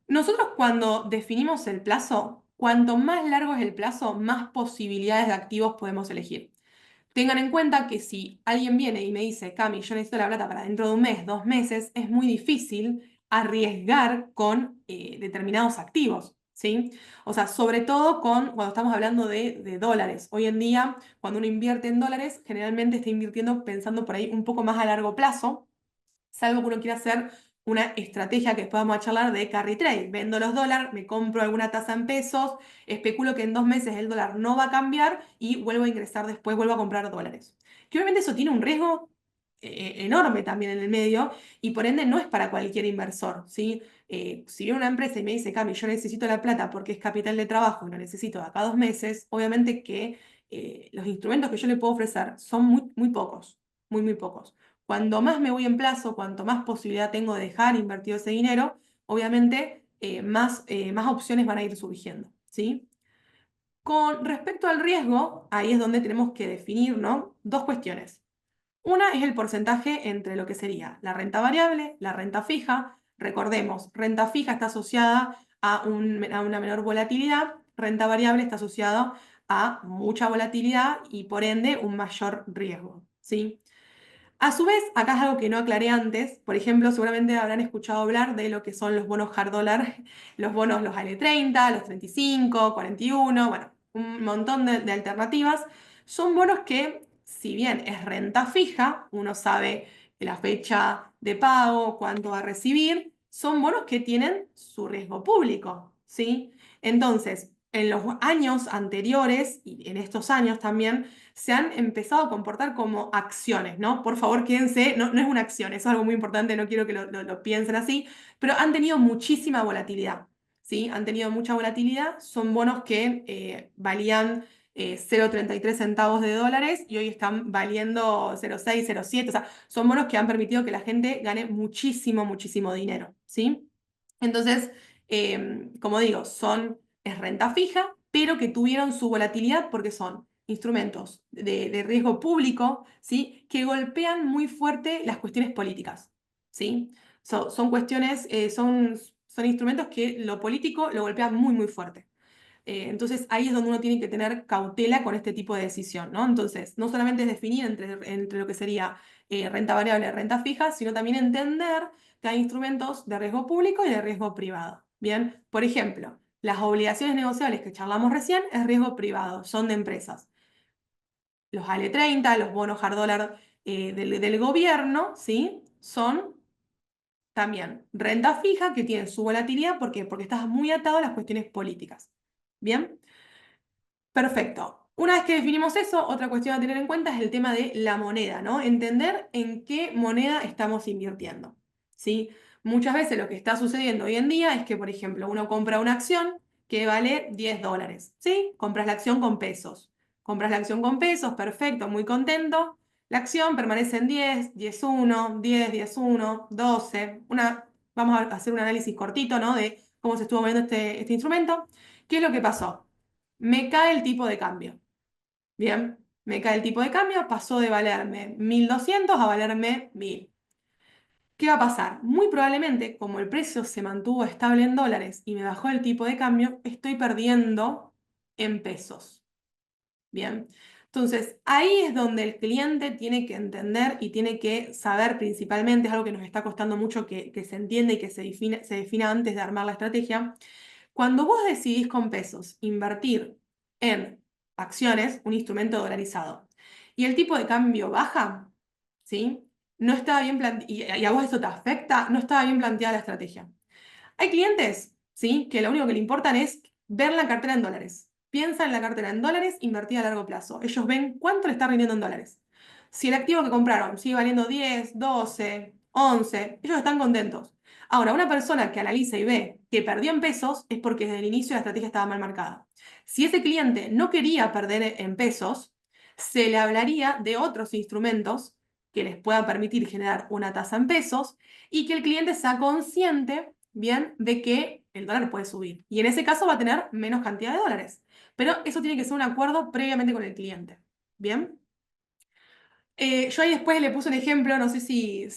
Nosotros cuando definimos el plazo, cuanto más largo es el plazo, más posibilidades de activos podemos elegir. Tengan en cuenta que si alguien viene y me dice, Cami, yo necesito la plata para dentro de un mes, 2 meses, es muy difícil arriesgar con determinados activos, ¿sí? O sea, sobre todo cuando estamos hablando de dólares. Hoy en día, cuando uno invierte en dólares, generalmente está invirtiendo pensando por ahí un poco más a largo plazo, salvo que uno quiera hacer una estrategia que después vamos a charlar de carry trade. Vendo los dólares, me compro alguna tasa en pesos, especulo que en 2 meses el dólar no va a cambiar y vuelvo a ingresar después, vuelvo a comprar dólares. Que obviamente eso tiene un riesgo enorme también en el medio y por ende no es para cualquier inversor, ¿sí? Si viene una empresa y me dice, Cami, yo necesito la plata porque es capital de trabajo y lo necesito de acá a 2 meses, obviamente que los instrumentos que yo le puedo ofrecer son muy, muy pocos, muy, muy pocos. Cuanto más me voy en plazo, cuanto más posibilidad tengo de dejar invertido ese dinero, obviamente más opciones van a ir surgiendo, ¿sí? Con respecto al riesgo, ahí es donde tenemos que definir, ¿no? Dos cuestiones. Una es el porcentaje entre lo que sería la renta variable, la renta fija. Recordemos, renta fija está asociada a una menor volatilidad, renta variable está asociada a mucha volatilidad y por ende un mayor riesgo, ¿sí? A su vez, acá es algo que no aclaré antes. Por ejemplo, seguramente habrán escuchado hablar de lo que son los bonos hard dollar, los bonos, los AL30, los 35, 41, bueno, un montón de alternativas. Son bonos que, si bien es renta fija, uno sabe la fecha de pago, cuánto va a recibir, son bonos que tienen su riesgo público, ¿sí? Entonces, en los años anteriores y en estos años también se han empezado a comportar como acciones, ¿no? Por favor, quédense, no, no es una acción, eso es algo muy importante, no quiero que lo piensen así, pero han tenido muchísima volatilidad, ¿sí? Han tenido mucha volatilidad, son bonos que valían 0,33 centavos de dólares y hoy están valiendo 0,6, 0,7, o sea, son bonos que han permitido que la gente gane muchísimo, muchísimo dinero, ¿sí? Entonces, como digo, es renta fija, pero que tuvieron su volatilidad porque son instrumentos de riesgo público, ¿sí? Que golpean muy fuerte las cuestiones políticas, ¿sí? Son cuestiones, son instrumentos que lo político lo golpean muy, muy fuerte. Entonces ahí es donde uno tiene que tener cautela con este tipo de decisión, ¿no? Entonces, no solamente es definir entre lo que sería renta variable y renta fija, sino también entender que hay instrumentos de riesgo público y de riesgo privado. Bien, por ejemplo, las obligaciones negociables que charlamos recién es riesgo privado, son de empresas. Los ALE30, los bonos hard dólar del gobierno, ¿sí? Son también renta fija que tienen su volatilidad. ¿Por qué? Porque estás muy atado a las cuestiones políticas. Bien. Perfecto. Una vez que definimos eso, otra cuestión a tener en cuenta es el tema de la moneda, ¿no? Entender en qué moneda estamos invirtiendo, ¿sí? Muchas veces lo que está sucediendo hoy en día es que, por ejemplo, uno compra una acción que vale 10 dólares, ¿sí? Compras la acción con pesos. Compras la acción con pesos, perfecto, muy contento. La acción permanece en 10, 10.1, 10, 10.1, 12. Vamos a hacer un análisis cortito, ¿no? De cómo se estuvo moviendo este instrumento. ¿Qué es lo que pasó? Me cae el tipo de cambio. Bien, me cae el tipo de cambio, pasó de valerme 1.200 a valerme 1.000. ¿Qué va a pasar? Muy probablemente, como el precio se mantuvo estable en dólares y me bajó el tipo de cambio, estoy perdiendo en pesos. Bien, entonces ahí es donde el cliente tiene que entender y tiene que saber principalmente, es algo que nos está costando mucho que se entienda y que se defina antes de armar la estrategia. Cuando vos decidís con pesos invertir en acciones, un instrumento dolarizado, y el tipo de cambio baja, ¿sí? No estaba bien y a vos eso te afecta, no estaba bien planteada la estrategia. Hay clientes, ¿sí? Que lo único que le importan es ver la cartera en dólares. Piensa en la cartera en dólares invertida a largo plazo. Ellos ven cuánto le está rindiendo en dólares. Si el activo que compraron sigue valiendo 10, 12, 11, ellos están contentos. Ahora, una persona que analiza y ve que perdió en pesos es porque desde el inicio la estrategia estaba mal marcada. Si ese cliente no quería perder en pesos, se le hablaría de otros instrumentos que les puedan permitir generar una tasa en pesos y que el cliente sea consciente, bien, de que el dólar puede subir. Y en ese caso va a tener menos cantidad de dólares. Pero eso tiene que ser un acuerdo previamente con el cliente. Bien. Yo ahí después le puse un ejemplo, no sé si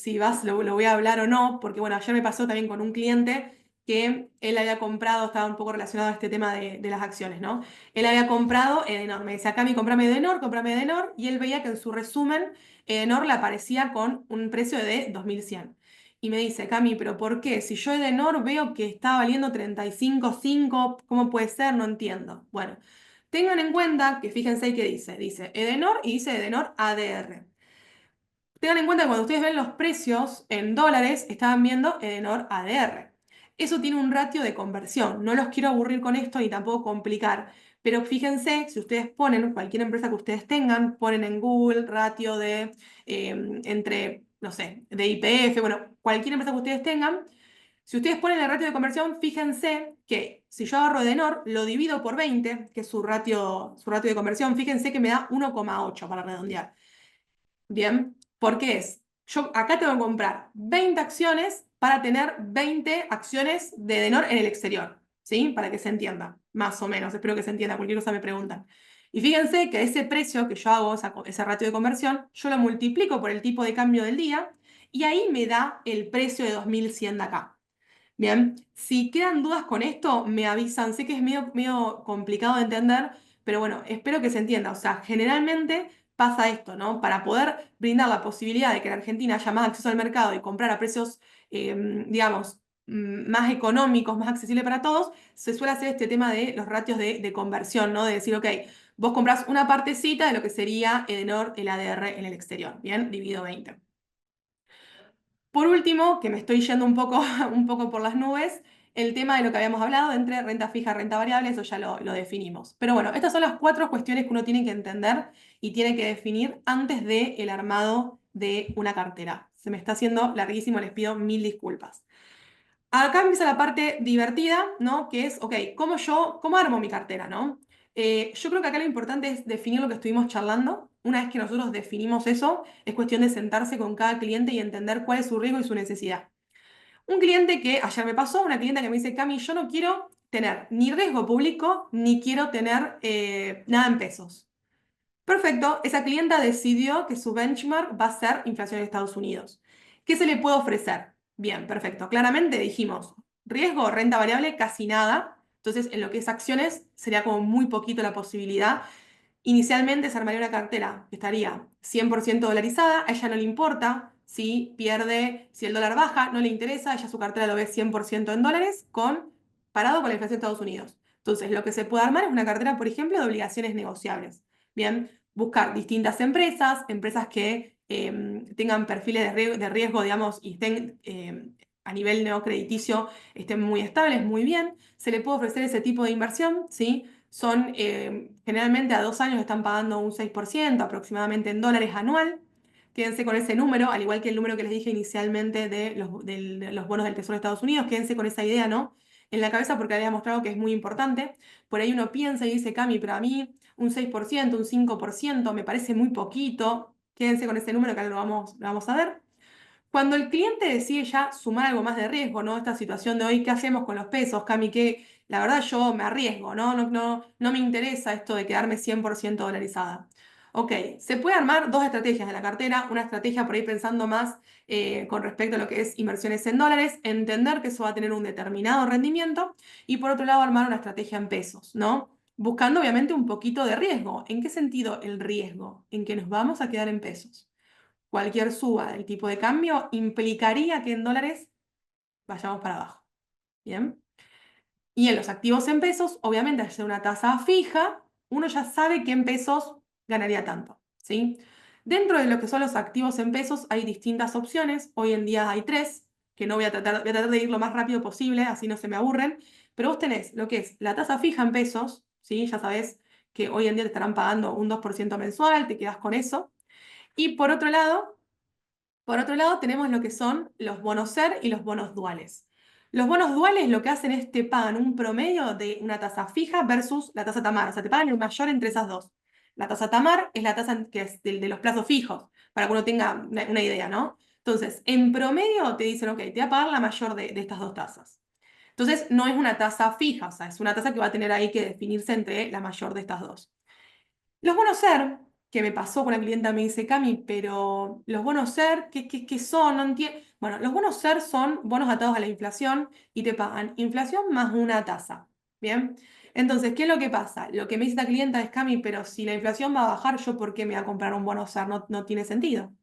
lo voy a hablar o no, porque bueno, ayer me pasó también con un cliente que él había comprado, estaba un poco relacionado a este tema de las acciones, ¿no? Él había comprado Edenor, me decía, Cami, comprame Edenor, y él veía que en su resumen Edenor le aparecía con un precio de 2.100. Y me dice, Cami, ¿pero por qué? Si yo Edenor veo que está valiendo 35.5, ¿cómo puede ser? No entiendo. Bueno, tengan en cuenta que fíjense qué dice. Dice Edenor y dice Edenor ADR. Tengan en cuenta que cuando ustedes ven los precios en dólares, estaban viendo Edenor ADR. Eso tiene un ratio de conversión. No los quiero aburrir con esto ni tampoco complicar. Pero fíjense, si ustedes ponen cualquier empresa que ustedes tengan, ponen en Google ratio entre, no sé, de IPF, bueno, cualquier empresa que ustedes tengan, si ustedes ponen el ratio de conversión, fíjense que si yo agarro Edenor, lo divido por 20, que es su ratio de conversión, fíjense que me da 1,8 para redondear. Bien, porque yo acá tengo que comprar 20 acciones para tener 20 acciones de Edenor en el exterior, ¿sí? Para que se entienda, más o menos, espero que se entienda, cualquier cosa me preguntan. Y fíjense que ese precio que yo hago, ese ratio de conversión, yo lo multiplico por el tipo de cambio del día y ahí me da el precio de 2.100 de acá. Bien, si quedan dudas con esto, me avisan. Sé que es medio complicado de entender, pero bueno, espero que se entienda. O sea, generalmente pasa esto, ¿no? Para poder brindar la posibilidad de que en Argentina haya más acceso al mercado y comprar a precios, digamos, más económicos, más accesibles para todos, se suele hacer este tema de los ratios de conversión, ¿no? De decir, ok, vos comprás una partecita de lo que sería Edenor, el ADR en el exterior, ¿bien? Dividido 20. Por último, que me estoy yendo un poco, un poco por las nubes, el tema de lo que habíamos hablado entre renta fija y renta variable, eso ya lo definimos. Pero bueno, estas son las 4 cuestiones que uno tiene que entender y tiene que definir antes del armado de una cartera. Se me está haciendo larguísimo, les pido mil disculpas. Acá empieza la parte divertida, ¿no? Que es, ok, ¿cómo armo mi cartera, ¿no? Yo creo que acá lo importante es definir lo que estuvimos charlando. Una vez que nosotros definimos eso, es cuestión de sentarse con cada cliente y entender cuál es su riesgo y su necesidad. Un cliente que ayer me pasó, una clienta que me dice, Cami, yo no quiero tener ni riesgo público, ni quiero tener nada en pesos. Perfecto, esa clienta decidió que su benchmark va a ser inflación en Estados Unidos. ¿Qué se le puede ofrecer? Bien, perfecto. Claramente dijimos, riesgo, renta variable, casi nada. Entonces, en lo que es acciones, sería como muy poquito la posibilidad. Inicialmente se armaría una cartera que estaría 100% dolarizada, a ella no le importa si pierde, si el dólar baja, no le interesa, ella su cartera lo ve 100% en dólares, parado con la inflación de Estados Unidos. Entonces, lo que se puede armar es una cartera, por ejemplo, de obligaciones negociables. Bien, buscar distintas empresas que tengan perfiles de riesgo, digamos, y estén a nivel no crediticio, estén muy estables, muy bien. Se le puede ofrecer ese tipo de inversión, ¿sí? Son generalmente a 2 años están pagando un 6% aproximadamente en dólares anual. Quédense con ese número, al igual que el número que les dije inicialmente de los bonos del Tesoro de Estados Unidos. Quédense con esa idea, ¿no? En la cabeza porque había mostrado que es muy importante. Por ahí uno piensa y dice, Cami, pero a mí un 6%, un 5% me parece muy poquito. Quédense con ese número que ahora lo vamos a ver. Cuando el cliente decide ya sumar algo más de riesgo, ¿no? Esta situación de hoy, ¿qué hacemos con los pesos, Cami? Que la verdad yo me arriesgo, ¿no? No me interesa esto de quedarme 100% dolarizada. Ok, se puede armar 2 estrategias de la cartera. Una estrategia por ahí pensando más con respecto a lo que es inversiones en dólares, entender que eso va a tener un determinado rendimiento y por otro lado armar una estrategia en pesos, ¿no? Buscando obviamente un poquito de riesgo. ¿En qué sentido el riesgo? En que nos vamos a quedar en pesos. Cualquier suba del tipo de cambio implicaría que en dólares vayamos para abajo. Bien. Y en los activos en pesos, obviamente, al ser una tasa fija, uno ya sabe que en pesos ganaría tanto. ¿Sí? Dentro de lo que son los activos en pesos hay distintas opciones. Hoy en día hay 3, que no voy a tratar de ir lo más rápido posible, así no se me aburren. Pero vos tenés lo que es la tasa fija en pesos, ¿sí? Ya sabés que hoy en día te estarán pagando un 2% mensual, te quedás con eso. Y por otro lado, tenemos lo que son los bonos SER y los bonos duales. Los bonos duales lo que hacen es te pagan un promedio de una tasa fija versus la tasa TAMAR. O sea, te pagan el mayor entre esas dos. La tasa TAMAR es la tasa que es de los plazos fijos, para que uno tenga una idea, ¿no? Entonces, en promedio te dicen, ok, te voy a pagar la mayor de estas dos tasas. Entonces, no es una tasa fija, o sea, es una tasa que va a tener ahí que definirse entre la mayor de estas dos. Los bonos SER, que me pasó con una clienta, me dice, Cami, pero los bonos SER, ¿qué son? No entiendo. Bueno, los bonos SER son bonos atados a la inflación y te pagan inflación más una tasa. ¿Bien? Entonces, ¿qué es lo que pasa? Lo que me dice esta clienta es, Cami, pero si la inflación va a bajar, ¿yo por qué me voy a comprar un bono SER? No tiene sentido.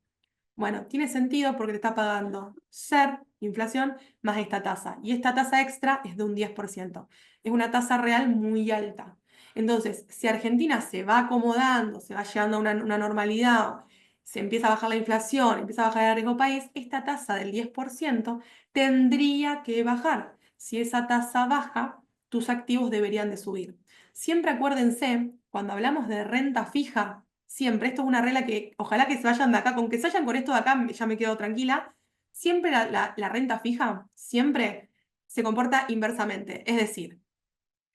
Bueno, tiene sentido porque te está pagando SER, inflación, más esta tasa. Y esta tasa extra es de un 10%. Es una tasa real muy alta. Entonces, si Argentina se va acomodando, se va llegando a una normalidad, se empieza a bajar la inflación, empieza a bajar el riesgo país, esta tasa del 10% tendría que bajar. Si esa tasa baja, tus activos deberían de subir. Siempre acuérdense, cuando hablamos de renta fija, siempre, esto es una regla que ojalá que se vayan de acá, con que se vayan con esto de acá ya me quedo tranquila, siempre la renta fija, siempre se comporta inversamente. Es decir,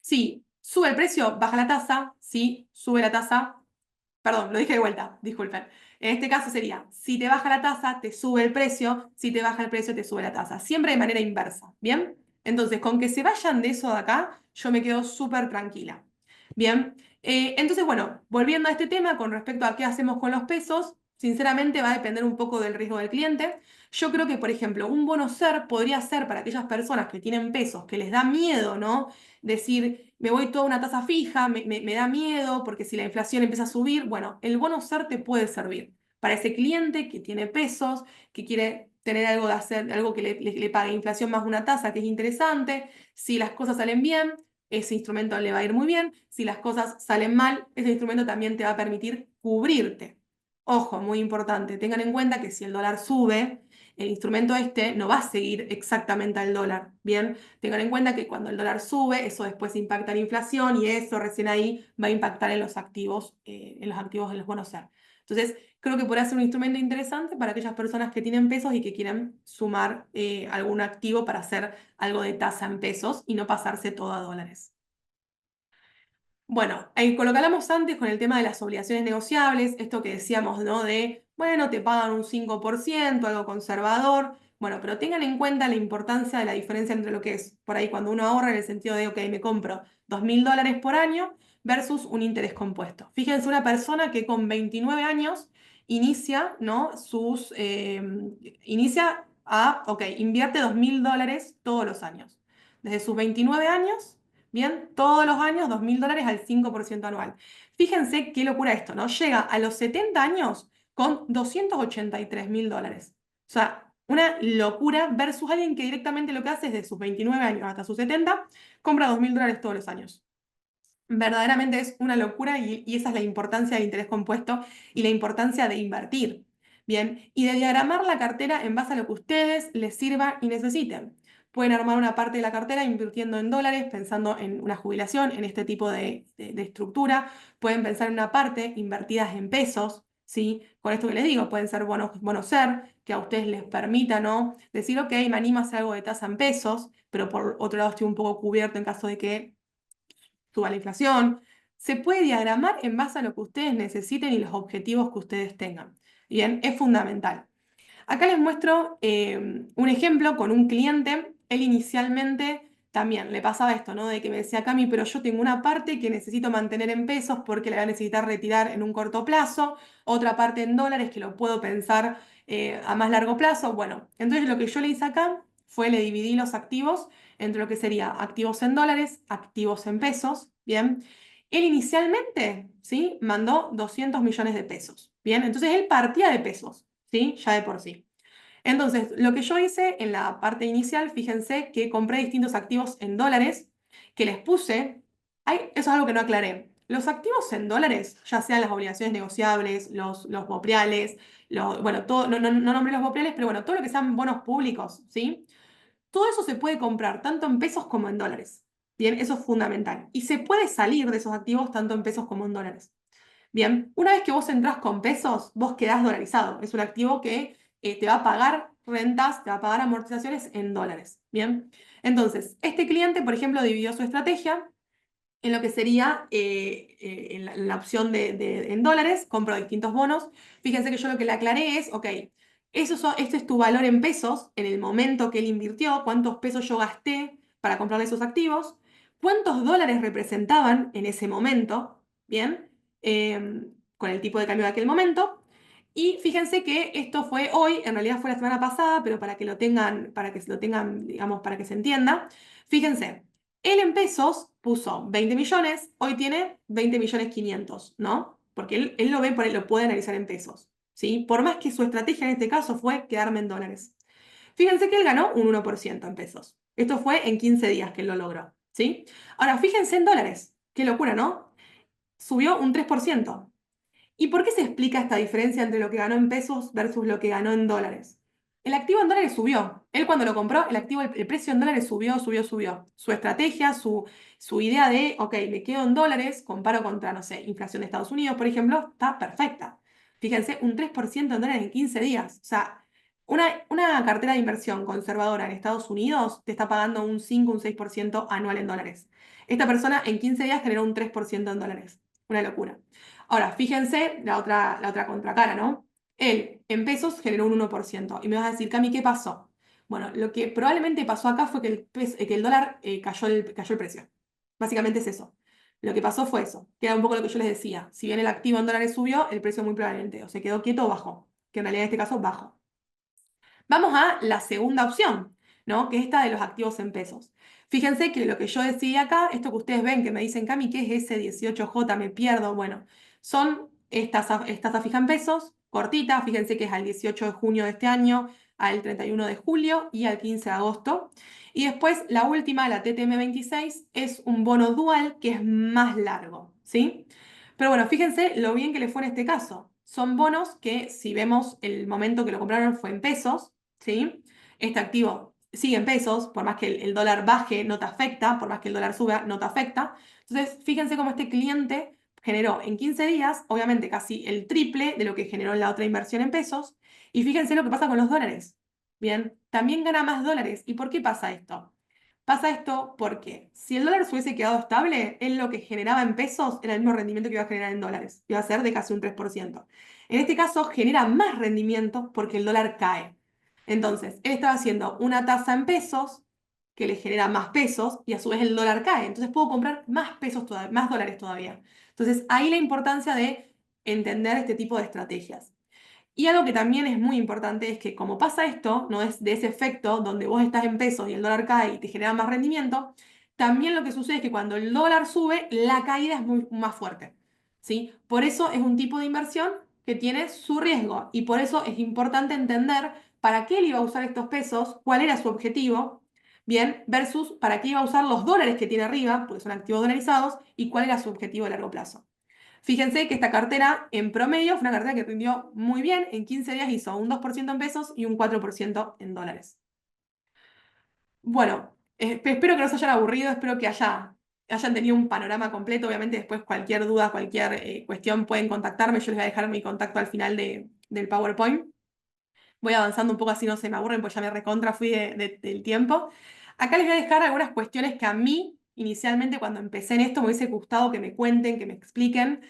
si sube el precio, baja la tasa, si sube la tasa, perdón, lo dije de vuelta, disculpen. En este caso sería, si te baja la tasa, te sube el precio, si te baja el precio, te sube la tasa. Siempre de manera inversa, ¿bien? Entonces, con que se vayan de eso de acá, yo me quedo súper tranquila. Bien, entonces, bueno, volviendo a este tema con respecto a qué hacemos con los pesos, sinceramente va a depender un poco del riesgo del cliente. Yo creo que, por ejemplo, un bono SER podría ser para aquellas personas que tienen pesos, que les da miedo, ¿no? Decir, me voy toda una tasa fija, me da miedo porque si la inflación empieza a subir, bueno, el bono SER te puede servir para ese cliente que tiene pesos, que quiere tener algo de hacer, algo que le pague inflación más una tasa, que es interesante. Si las cosas salen bien, ese instrumento le va a ir muy bien. Si las cosas salen mal, ese instrumento también te va a permitir cubrirte. Ojo, muy importante, tengan en cuenta que si el dólar sube el instrumento este no va a seguir exactamente al dólar, ¿bien? Tengan en cuenta que cuando el dólar sube, eso después impacta en la inflación y eso recién ahí va a impactar en los activos de los bonos SER. Entonces, creo que podría ser un instrumento interesante para aquellas personas que tienen pesos y que quieren sumar algún activo para hacer algo de tasa en pesos y no pasarse todo a dólares. Bueno, con lo que hablamos antes con el tema de las obligaciones negociables, esto que decíamos, ¿no? De, bueno, te pagan un 5%, algo conservador. Bueno, pero tengan en cuenta la importancia de la diferencia entre lo que es por ahí cuando uno ahorra en el sentido de, ok, me compro $2.000 por año versus un interés compuesto. Fíjense, una persona que con 29 años inicia, ¿no? Invierte $2.000 todos los años. Desde sus 29 años. Bien, todos los años $2.000 al 5% anual. Fíjense qué locura esto, ¿no? Llega a los 70 años con $283.000. O sea, una locura versus alguien que directamente lo que hace es de sus 29 años hasta sus 70, compra $2.000 todos los años. Verdaderamente es una locura y esa es la importancia del interés compuesto y la importancia de invertir. Bien, y de diagramar la cartera en base a lo que ustedes les sirva y necesiten. Pueden armar una parte de la cartera invirtiendo en dólares, pensando en una jubilación, en este tipo de estructura. Pueden pensar en una parte invertidas en pesos, ¿sí? Con esto que les digo, pueden ser bonos SER, que a ustedes les permita, ¿no? Decir, ok, me animo a hacer algo de tasa en pesos, pero por otro lado estoy un poco cubierto en caso de que suba la inflación. Se puede diagramar en base a lo que ustedes necesiten y los objetivos que ustedes tengan. Bien, es fundamental. Acá les muestro un ejemplo con un cliente. Él inicialmente también le pasaba esto, ¿no? De que me decía, Cami, pero yo tengo una parte que necesito mantener en pesos porque la voy a necesitar retirar en un corto plazo, otra parte en dólares que lo puedo pensar a más largo plazo. Bueno, entonces lo que yo le hice acá fue le dividí los activos entre lo que sería activos en dólares, activos en pesos, ¿bien? Él inicialmente, ¿sí? Mandó 200 millones de pesos, ¿bien? Entonces él partía de pesos, ¿sí? Ya de por sí. Entonces, lo que yo hice en la parte inicial, fíjense que compré distintos activos en dólares, que les puse, eso es algo que no aclaré. Los activos en dólares, ya sean las obligaciones negociables, los bopreales, bueno, todo, no nombré los bopreales, pero bueno, todo lo que sean bonos públicos, ¿sí? Todo eso se puede comprar tanto en pesos como en dólares. Bien, eso es fundamental. Y se puede salir de esos activos tanto en pesos como en dólares. Bien, una vez que vos entrás con pesos, vos quedás dolarizado. Es un activo que te va a pagar rentas, te va a pagar amortizaciones en dólares. Bien, entonces, este cliente, por ejemplo, dividió su estrategia en lo que sería en la opción en dólares, compro distintos bonos. Fíjense que yo lo que le aclaré es, ok, este es tu valor en pesos en el momento que él invirtió, cuántos pesos yo gasté para comprarle esos activos, cuántos dólares representaban en ese momento, ¿bien? Con el tipo de cambio de aquel momento. Y fíjense que esto fue hoy, en realidad fue la semana pasada, pero para que lo tengan, digamos, para que se entienda, fíjense. Él en pesos puso 20 millones, hoy tiene 20 millones 500, ¿no? Porque él lo ve, por él lo puede analizar en pesos, ¿sí? Por más que su estrategia en este caso fue quedarme en dólares. Fíjense que él ganó un 1% en pesos. Esto fue en 15 días que él lo logró, ¿sí? Ahora, fíjense en dólares. Qué locura, ¿no? Subió un 3%. ¿Y por qué se explica esta diferencia entre lo que ganó en pesos versus lo que ganó en dólares? El activo en dólares subió. Él cuando lo compró, el precio en dólares subió, subió, subió. Su estrategia, su idea de, ok, me quedo en dólares, comparo contra, no sé, inflación de Estados Unidos, por ejemplo, está perfecta. Fíjense, un 3% en dólares en 15 días. O sea, una cartera de inversión conservadora en Estados Unidos te está pagando un 5, un 6% anual en dólares. Esta persona en 15 días generó un 3% en dólares. Una locura. Ahora, fíjense la otra contracara, ¿no? Él en pesos generó un 1%. Y me vas a decir, Cami, ¿qué pasó? Bueno, lo que probablemente pasó acá fue que el dólar cayó el precio. Básicamente es eso. Lo que pasó fue eso, que era un poco lo que yo les decía. Si bien el activo en dólares subió, el precio muy probablemente o se quedó quieto o bajó, que en realidad en este caso bajó. Vamos a la segunda opción, ¿no? Que es esta de los activos en pesos. Fíjense que lo que yo decía acá, esto que ustedes ven que me dicen, Cami, ¿qué es ese 18J? Me pierdo. Bueno, son esta tasa fija en pesos, cortita, fíjense que es al 18 de junio de este año, al 31 de julio y al 15 de agosto. Y después la última, la TTM26, es un bono dual que es más largo, ¿sí? Pero bueno, fíjense lo bien que le fue en este caso. Son bonos que, si vemos el momento que lo compraron fue en pesos, ¿sí? Este activo sigue en pesos, por más que el dólar baje, no te afecta, por más que el dólar suba, no te afecta. Entonces, fíjense cómo este cliente generó en 15 días, obviamente casi el triple de lo que generó en la otra inversión en pesos, y fíjense lo que pasa con los dólares. Bien, también gana más dólares. ¿Y por qué pasa esto? Pasa esto porque si el dólar se hubiese quedado estable, él lo que generaba en pesos era el mismo rendimiento que iba a generar en dólares. Iba a ser de casi un 3%. En este caso, genera más rendimiento porque el dólar cae. Entonces, él estaba haciendo una tasa en pesos que le genera más pesos y a su vez el dólar cae. Entonces, puedo comprar más pesos todavía, más dólares todavía. Entonces, ahí la importancia de entender este tipo de estrategias. Y algo que también es muy importante es que como pasa esto, no es de ese efecto donde vos estás en pesos y el dólar cae y te genera más rendimiento, también lo que sucede es que cuando el dólar sube, la caída es muy más fuerte, ¿sí? Por eso es un tipo de inversión que tiene su riesgo y por eso es importante entender para qué él iba a usar estos pesos, cuál era su objetivo, bien, versus para qué iba a usar los dólares que tiene arriba, porque son activos dolarizados, y cuál era su objetivo a largo plazo. Fíjense que esta cartera en promedio fue una cartera que rindió muy bien. En 15 días hizo un 2% en pesos y un 4% en dólares. Bueno, espero que no se hayan aburrido, espero que hayan tenido un panorama completo. Obviamente después cualquier duda, cualquier cuestión pueden contactarme. Yo les voy a dejar mi contacto al final del PowerPoint. Voy avanzando un poco así no se me aburren, pues ya me recontra fui del tiempo. Acá les voy a dejar algunas cuestiones que a mí, inicialmente, cuando empecé en esto, me hubiese gustado que me cuenten, que me expliquen.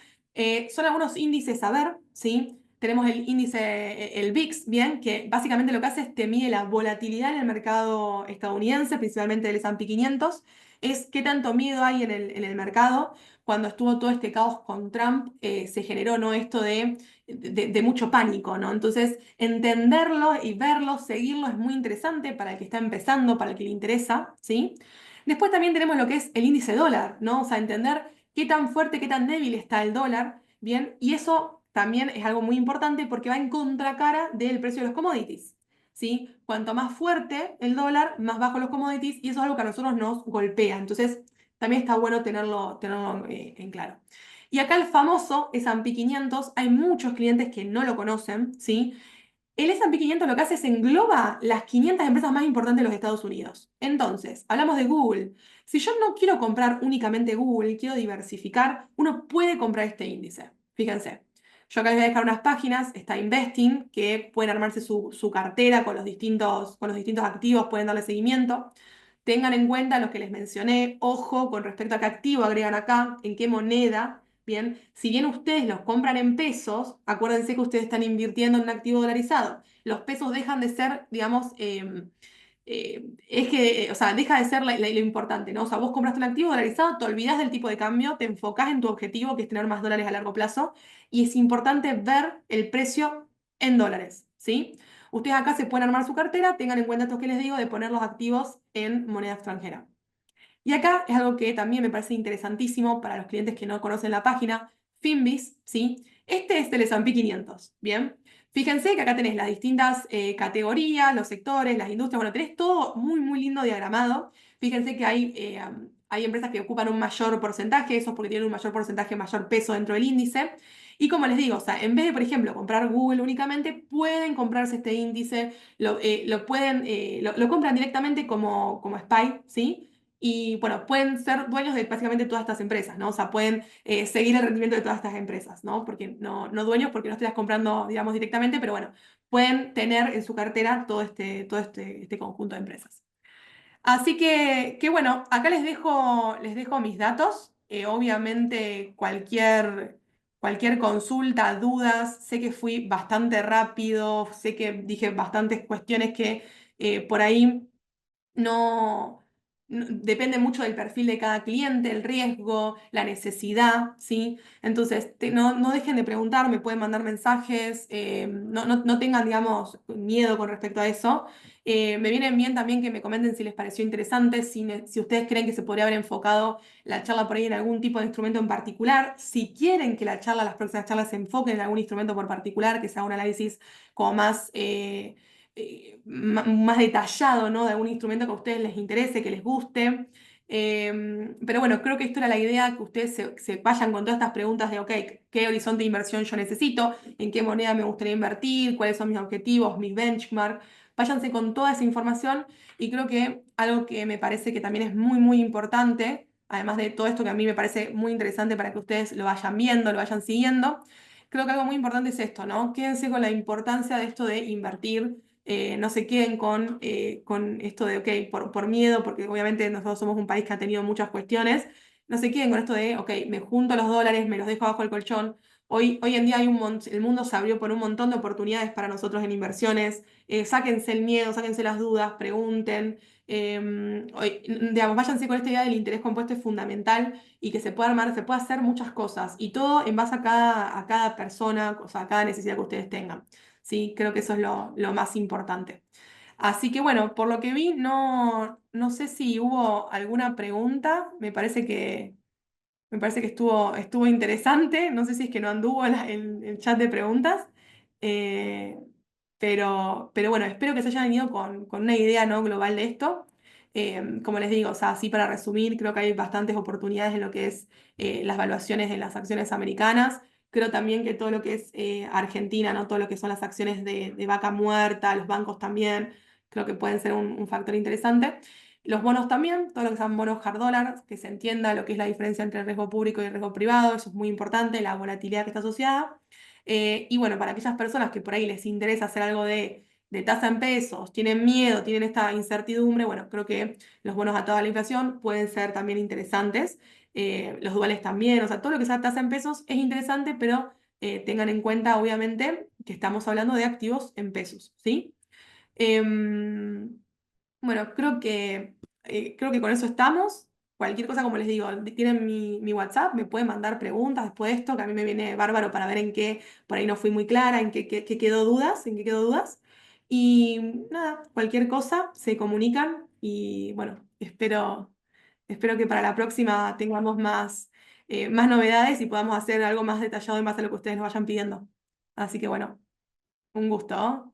Son algunos índices a ver, ¿sí? Tenemos el índice, el VIX, bien, que básicamente lo que hace es te mide la volatilidad en el mercado estadounidense, principalmente del S&P 500, es qué tanto miedo hay en el mercado. Cuando estuvo todo este caos con Trump, se generó, ¿no? Esto de mucho pánico, ¿no? Entonces, entenderlo y verlo, seguirlo es muy interesante para el que está empezando, para el que le interesa, ¿sí? Después también tenemos lo que es el índice dólar, ¿no? O sea, entender qué tan fuerte, qué tan débil está el dólar, ¿bien? Y eso también es algo muy importante porque va en contracara del precio de los commodities, ¿sí? Cuanto más fuerte el dólar, más bajo los commodities y eso es algo que a nosotros nos golpea. Entonces, también está bueno tenerlo en claro. Y acá el famoso S&P 500, hay muchos clientes que no lo conocen, ¿sí? El S&P 500 lo que hace es engloba las 500 empresas más importantes de los Estados Unidos. Entonces, hablamos de Google. Si yo no quiero comprar únicamente Google, quiero diversificar, uno puede comprar este índice. Fíjense. Yo acá les voy a dejar unas páginas, está Investing, que pueden armarse su cartera con los distintos activos, pueden darle seguimiento. Tengan en cuenta los que les mencioné, ojo con respecto a qué activo agregan acá, en qué moneda. Bien, si bien ustedes los compran en pesos, acuérdense que ustedes están invirtiendo en un activo dolarizado. Los pesos dejan de ser, digamos, o sea, deja de ser lo importante, ¿no? O sea, vos compraste un activo dolarizado, te olvidás del tipo de cambio, te enfocás en tu objetivo, que es tener más dólares a largo plazo, y es importante ver el precio en dólares, ¿sí? Ustedes acá se pueden armar su cartera, tengan en cuenta esto que les digo de poner los activos en moneda extranjera. Y acá es algo que también me parece interesantísimo para los clientes que no conocen la página, Finbis, ¿sí? Este es el S&P 500, ¿bien? Fíjense que acá tenés las distintas categorías, los sectores, las industrias, bueno, tenés todo muy, muy lindo diagramado. Fíjense que hay empresas que ocupan un mayor porcentaje, eso es porque tienen un mayor porcentaje, mayor peso dentro del índice. Y como les digo, o sea, en vez de, por ejemplo, comprar Google únicamente, pueden comprarse este índice, lo compran directamente como SPY, ¿sí? Y bueno, pueden ser dueños de básicamente todas estas empresas, ¿no? O sea, pueden seguir el rendimiento de todas estas empresas, ¿no? Porque no dueños, porque no estás comprando, digamos, directamente, pero bueno, pueden tener en su cartera todo este conjunto de empresas. Así que bueno, acá les dejo mis datos. Obviamente, cualquier consulta, dudas, sé que fui bastante rápido, sé que dije bastantes cuestiones que por ahí no, depende mucho del perfil de cada cliente, el riesgo, la necesidad, ¿sí? Entonces, no dejen de preguntar, me pueden mandar mensajes, no tengan, digamos, miedo con respecto a eso. Me viene bien también que me comenten si les pareció interesante, si ustedes creen que se podría haber enfocado la charla por ahí en algún tipo de instrumento en particular, si quieren que las próximas charlas se enfoquen en algún instrumento por particular, que sea un análisis como más detallado, ¿no? De algún instrumento que a ustedes les interese, que les guste. Pero bueno, creo que esto era la idea, que ustedes se vayan con todas estas preguntas de, ok, ¿qué horizonte de inversión yo necesito? ¿En qué moneda me gustaría invertir? ¿Cuáles son mis objetivos, mis benchmarks? váyanse con toda esa información y creo que algo que me parece que también es muy, muy importante, además de todo esto que a mí me parece muy interesante para que ustedes lo vayan viendo, lo vayan siguiendo, creo que algo muy importante es esto, ¿no? Quédense con la importancia de esto de invertir. No se queden con esto de, ok, por miedo, porque obviamente nosotros somos un país que ha tenido muchas cuestiones, no se queden con esto de, ok, me junto los dólares, me los dejo bajo el colchón. Hoy en día el mundo se abrió por un montón de oportunidades para nosotros en inversiones. Sáquense el miedo, sáquense las dudas, pregunten. Digamos, váyanse con esta idea del interés compuesto es fundamental y que se puede armar, se puede hacer muchas cosas y todo en base a cada persona, o sea, a cada necesidad que ustedes tengan. Sí, creo que eso es lo más importante. Así que bueno, por lo que vi, no sé si hubo alguna pregunta. Me parece que estuvo interesante. No sé si es que no anduvo el chat de preguntas. Eh, pero bueno, espero que se hayan ido con una idea, ¿no?, global de esto. Como les digo, o sea, así para resumir, creo que hay bastantes oportunidades en lo que es las valuaciones de las acciones americanas. Creo también que todo lo que es Argentina, ¿no? Todo lo que son las acciones de vaca muerta, los bancos también, creo que pueden ser un factor interesante. Los bonos también, todo lo que sean bonos hard dollars, que se entienda lo que es la diferencia entre el riesgo público y el riesgo privado, eso es muy importante, la volatilidad que está asociada. Y bueno, para aquellas personas que por ahí les interesa hacer algo de tasa en pesos, tienen miedo, tienen esta incertidumbre, bueno, creo que los bonos a toda la inflación pueden ser también interesantes. Los duales también, o sea, todo lo que sea tasa en pesos es interesante, pero tengan en cuenta, obviamente, que estamos hablando de activos en pesos, ¿sí? Em, bueno, creo que con eso estamos. Cualquier cosa, como les digo, tienen mi WhatsApp, me pueden mandar preguntas después de esto, que a mí me viene bárbaro para ver en qué, por ahí no fui muy clara, qué quedó dudas, en qué quedó dudas. Y nada, cualquier cosa, se comunican y bueno, espero que para la próxima tengamos más novedades y podamos hacer algo más detallado en base a lo que ustedes nos vayan pidiendo. Así que bueno, un gusto.